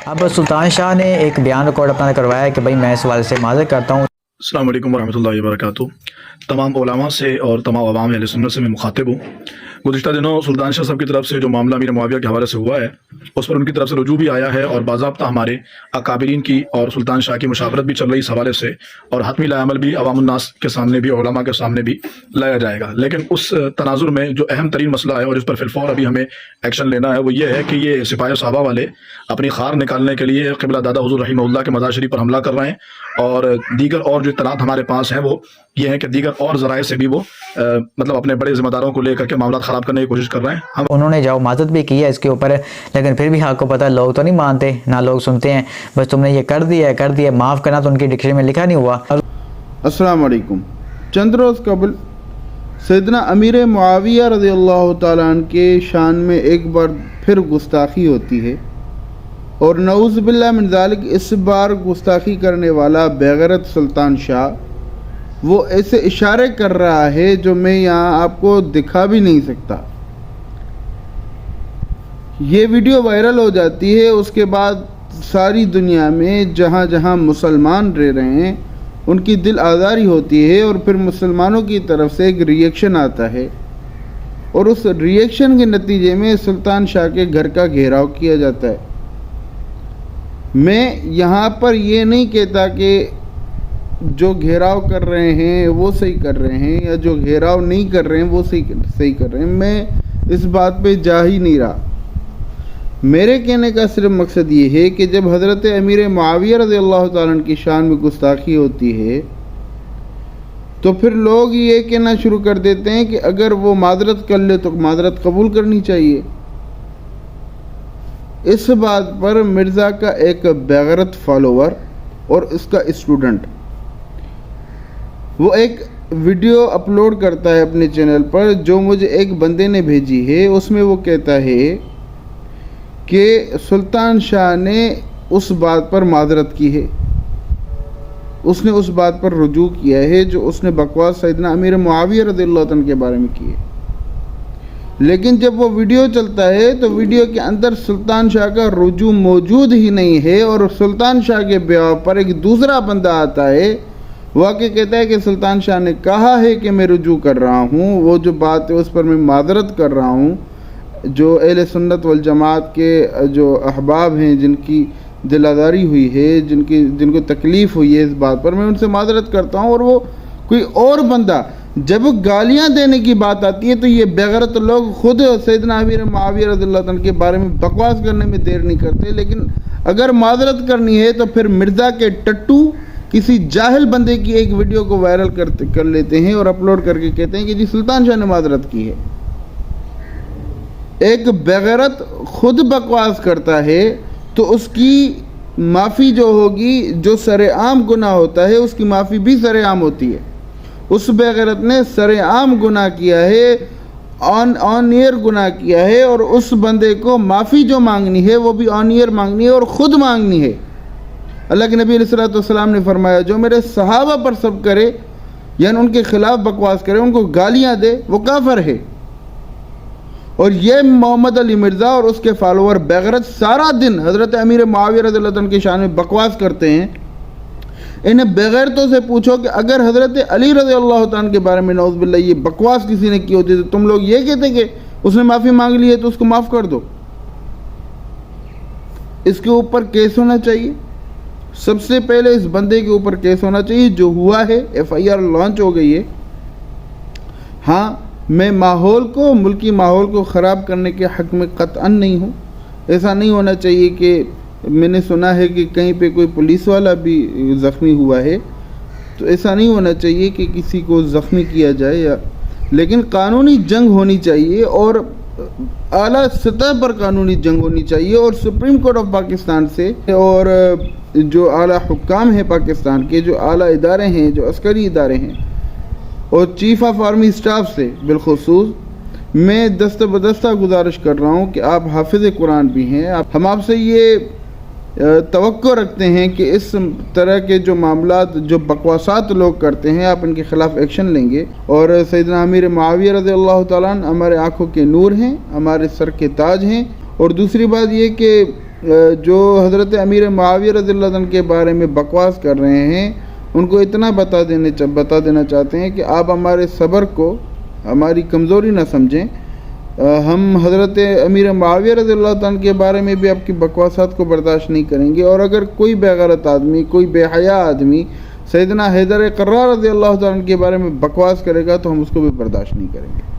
اب سلطان شاہ نے ایک بیان ریکارڈ اپنا کروایا ہے کہ بھائی میں اس حوالے سے معذرت کرتا ہوں۔ السلام علیکم ورحمۃ اللہ وبرکاتہ۔ تمام علماء سے اور تمام عوام اہل سنت سے میں مخاطب ہوں۔ گزشتہ دنوں سلطان شاہ صاحب کی طرف سے جو معاملہ امیر معاویہ کے حوالے سے ہوا ہے اس پر ان کی طرف سے رجوع بھی آیا ہے، اور باضابطہ ہمارے اکابرین کی اور سلطان شاہ کی مشاورت بھی چل رہی اس حوالے سے، اور حتمی لائے عمل بھی عوام الناس کے سامنے بھی، علماء کے سامنے بھی لایا جائے گا۔ لیکن اس تناظر میں جو اہم ترین مسئلہ ہے اور اس پر فی الفور ابھی ہمیں ایکشن لینا ہے وہ یہ ہے کہ یہ سپاہی صحابہ والے اپنی خار نکالنے کے لیے قبلہ دادا حضور رحمہ اللہ کے مزار شریف پر حملہ کر رہے ہیں، اور دیگر اور جو اطلاعات ہمارے پاس ہیں وہ یہ ہے کہ دیگر اور ذرائع سے بھی وہ مطلب اپنے بڑے ذمہ داروں کو لے کر کے معاملات خراب کرنے کی کوشش کر رہے ہیں۔ انہوں نے جاؤ معذرت بھی کی ہے اس کے اوپر، لیکن پھر بھی آپ کو پتہ لوگ تو نہیں مانتے، نہ لوگ سنتے ہیں، بس تم نے یہ کر دیا معاف کرنا تو ان کی ڈکشنری میں لکھا نہیں ہوا۔ السلام علیکم۔ چند روز قبل سیدنا امیر معاویہ رضی اللہ تعالیٰ عنہ کے شان میں ایک بار پھر گستاخی ہوتی ہے، اور نعوذ باللہ من ذالک اس بار گستاخی کرنے والا بےغیرت سلطان شاہ وہ ایسے اشارے کر رہا ہے جو میں یہاں آپ کو دکھا بھی نہیں سکتا۔ یہ ویڈیو وائرل ہو جاتی ہے، اس کے بعد ساری دنیا میں جہاں جہاں مسلمان رہ رہے ہیں ان کی دل آزاری ہوتی ہے، اور پھر مسلمانوں کی طرف سے ایک ریئیکشن آتا ہے، اور اس ریئیکشن کے نتیجے میں سلطان شاہ کے گھر کا گھیراؤ کیا جاتا ہے۔ میں یہاں پر یہ نہیں کہتا کہ جو گھیراؤ کر رہے ہیں وہ صحیح کر رہے ہیں، یا جو گھیراؤ نہیں کر رہے ہیں وہ صحیح کر رہے ہیں، میں اس بات پہ جا ہی نہیں رہا۔ میرے کہنے کا صرف مقصد یہ ہے کہ جب حضرت امیر معاویہ رضی اللہ تعالیٰ عنہ کی شان میں گستاخی ہوتی ہے تو پھر لوگ یہ کہنا شروع کر دیتے ہیں کہ اگر وہ معذرت کر لے تو معذرت قبول کرنی چاہیے۔ اس بات پر مرزا کا ایک بےغیرت فالوور اور اس کا اسٹوڈنٹ وہ ایک ویڈیو اپلوڈ کرتا ہے اپنے چینل پر، جو مجھے ایک بندے نے بھیجی ہے۔ اس میں وہ کہتا ہے کہ سلطان شاہ نے اس بات پر معذرت کی ہے، اس نے اس بات پر رجوع کیا ہے جو اس نے بکواس سیدنا امیر معاویہ رضی اللہ عنہ کے بارے میں کی ہے۔ لیکن جب وہ ویڈیو چلتا ہے تو ویڈیو کے اندر سلطان شاہ کا رجوع موجود ہی نہیں ہے، اور سلطان شاہ کے بیان پر ایک دوسرا بندہ آتا ہے، وہ آ کے کہتا ہے کہ سلطان شاہ نے کہا ہے کہ میں رجوع کر رہا ہوں، وہ جو بات ہے اس پر میں معذرت کر رہا ہوں۔ جو اہل سنت والجماعت کے جو احباب ہیں جن کی دل آزاری ہوئی ہے، جن کو تکلیف ہوئی ہے اس بات پر، میں ان سے معذرت کرتا ہوں۔ اور وہ کوئی اور بندہ جب گالیاں دینے کی بات آتی ہے تو یہ بےغیرت لوگ خود سیدنا امیر معاویہ رضی اللہ عنہ کے بارے میں بکواس کرنے میں دیر نہیں کرتے، لیکن اگر معذرت کرنی ہے تو پھر مرزا کے ٹٹو کسی جاہل بندے کی ایک ویڈیو کو وائرل کر لیتے ہیں اور اپلوڈ کر کے کہتے ہیں کہ جی سلطان شاہ نے معذرت کی ہے۔ ایک بےغیرت خود بکواس کرتا ہے تو اس کی معافی جو ہوگی، جو سر عام گناہ ہوتا ہے اس کی معافی بھی سر عام ہوتی ہے۔ اس بےغیرت نے سر عام گناہ کیا ہے، آن ایئر گناہ کیا ہے، اور اس بندے کو معافی جو مانگنی ہے وہ بھی آن ایئر مانگنی ہے اور خود مانگنی ہے۔ اللہ کے نبی علیہ السلام نے فرمایا جو میرے صحابہ پر سب کرے، یعنی ان کے خلاف بکواس کرے، ان کو گالیاں دے، وہ کافر ہے۔ اور یہ محمد علی مرزا اور اس کے فالوور بےغیرت سارا دن حضرت امیر معاویہ رضی اللہ عنہ کی شان میں بکواس کرتے ہیں۔ انہیں بےغیرتوں سے پوچھو کہ اگر حضرت علی رضی اللہ عنہ کے بارے میں نعوذ باللہ یہ بکواس کسی نے کی ہوتی تو تم لوگ یہ کہتے کہ اس نے معافی مانگ لی ہے تو اس کو معاف کر دو۔ اس کے اوپر کیس ہونا چاہیے، سب سے پہلے اس بندے کے اوپر کیس ہونا چاہیے۔ جو ہوا ہے FIR لانچ ہو گئی ہے۔ ہاں، میں ملکی ماحول کو خراب کرنے کے حق میں قطعاً نہیں ہوں۔ ایسا نہیں ہونا چاہیے کہ میں نے سنا ہے کہ کہیں پہ کوئی پولیس والا بھی زخمی ہوا ہے، تو ایسا نہیں ہونا چاہیے کہ کسی کو زخمی کیا جائے، لیکن قانونی جنگ ہونی چاہیے، اور اعلیٰ سطح پر قانونی جنگ ہونی چاہیے، اور سپریم کورٹ آف پاکستان سے اور جو اعلیٰ حکام ہیں پاکستان کے، جو اعلیٰ ادارے ہیں، جو عسکری ادارے ہیں، اور چیف آف آرمی اسٹاف سے بالخصوص میں دستہ بدستہ گزارش کر رہا ہوں کہ آپ حافظ قرآن بھی ہیں، ہم آپ سے یہ توقع رکھتے ہیں کہ اس طرح کے جو معاملات، جو بکواسات لوگ کرتے ہیں، آپ ان کے خلاف ایکشن لیں گے۔ اور سیدنا امیر معاویہ رضی اللہ تعالیٰ عنہ ہمارے آنکھوں کے نور ہیں، ہمارے سر کے تاج ہیں۔ اور دوسری بات یہ کہ جو حضرت امیر معاویہ رضی اللہ عنہ کے بارے میں بکواس کر رہے ہیں ان کو اتنا بتا دینا چاہتے ہیں کہ آپ ہمارے صبر کو ہماری کمزوری نہ سمجھیں. ہم حضرت امیر معاویہ رضی اللہ عنہ کے بارے میں بھی آپ کی بکواسات کو برداشت نہیں کریں گے, اور اگر کوئی بے غیرت آدمی, کوئی بے حیا آدمی سیدنا حیدر کرار رضی اللہ عنہ کے بارے میں بکواس کرے گا تو ہم اس کو بھی برداشت نہیں کریں گے.